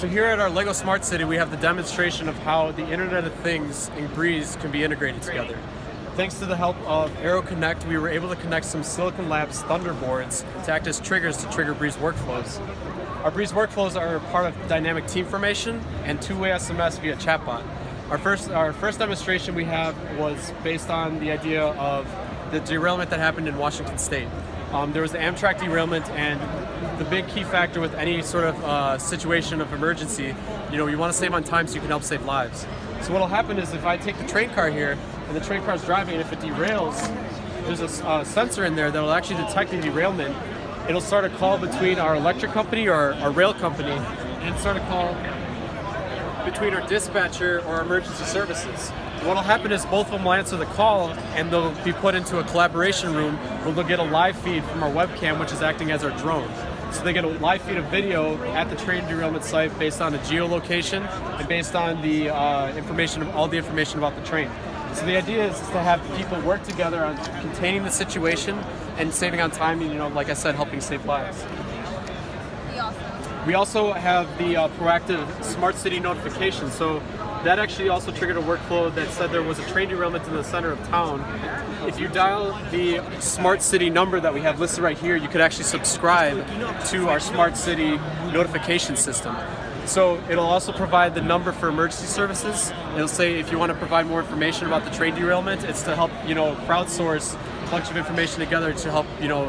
So here at our LEGO Smart City, we have the demonstration of how the Internet of Things and Breeze can be integrated together. Thanks to the help of Aero Connect, we were able to connect some Silicon Labs Thunderboards to act as triggers to trigger Breeze workflows. Our Breeze workflows are part of dynamic team formation and two-way SMS via chatbot. Our first demonstration we have was based on the idea of the derailment that happened in Washington State. There was the Amtrak derailment, and the big key factor with any sort of situation of emergency, you want to save on time so you can help save lives. So what'll happen is if I take the train car here, and the train car's driving, and if it derails, there's a sensor in there that will actually detect the derailment. It'll start a call between our electric company or our rail company, and start a call between our dispatcher or our emergency services. What'll happen is both of them will answer the call, and they'll be put into a collaboration room where they'll get a live feed from our webcam, which is acting as our drone. So they get a live feed of video at the train derailment site based on the geolocation and based on the all the information about the train. So the idea is to have people work together on containing the situation and saving on time, and like I said, helping save lives. We also have the proactive Smart City notification. So that actually also triggered a workflow that said there was a train derailment in the center of town. If you dial the Smart City number that we have listed right here, you could actually subscribe to our Smart City notification system. So it'll also provide the number for emergency services. It'll say if you want to provide more information about the train derailment, it's to help crowdsource a bunch of information together to help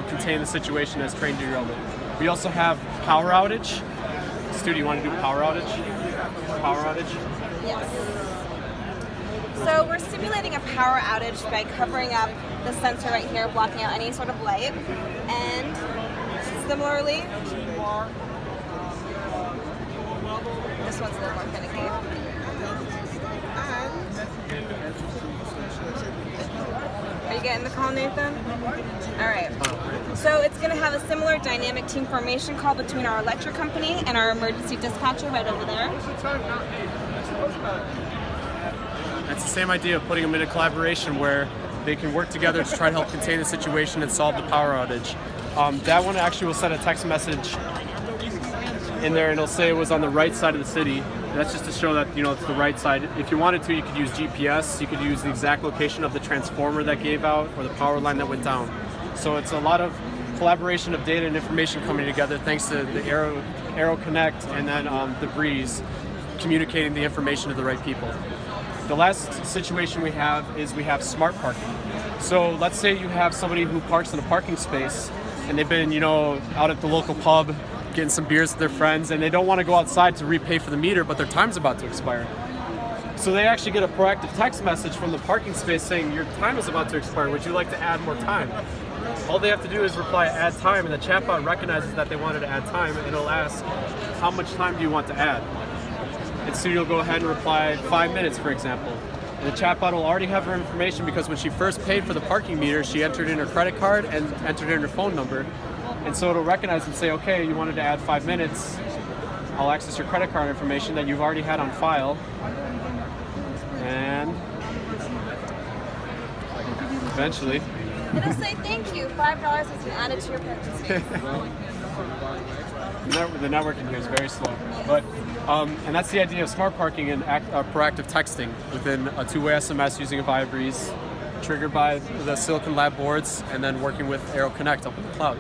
contain the situation as train derailment. We also have power outage. Stu, do you want to do power outage? Power outage? Yes. So we're simulating a power outage by covering up the sensor right here, blocking out any sort of light. And similarly, this one's a little more finicky. Are you getting the call, Nathan? All right. So it's going to have a similar dynamic team formation call between our electric company and our emergency dispatcher right over there. That's the same idea of putting them in a collaboration where they can work together to try to help contain the situation and solve the power outage. That one actually will send a text message in there, and it'll say it was on the right side of the city. And that's just to show that it's the right side. If you wanted to, you could use GPS. You could use the exact location of the transformer that gave out or the power line that went down. So it's a lot of collaboration of data and information coming together thanks to the Aero Connect and then the Breeze communicating the information to the right people. The last situation we have is we have smart parking. So let's say you have somebody who parks in a parking space and they've been out at the local pub getting some beers with their friends, and they don't want to go outside to repay for the meter, but their time's about to expire. So they actually get a proactive text message from the parking space saying, your time is about to expire, would you like to add more time? All they have to do is reply add time, and the chatbot recognizes that they wanted to add time, and it'll ask, how much time do you want to add? And so you'll go ahead and reply 5 minutes, for example. And the chatbot will already have her information because when she first paid for the parking meter, she entered in her credit card and entered in her phone number. And so it'll recognize and say, okay, you wanted to add 5 minutes. I'll access your credit card information that you've already had on file. And eventually, it'll say thank you. $5 has been added to your purchase fee. The networking here is very slow. But and that's the idea of smart parking and proactive texting within a two-way SMS using Avaya Breeze, triggered by the Silicon Lab boards, and then working with Aero Connect up in the cloud.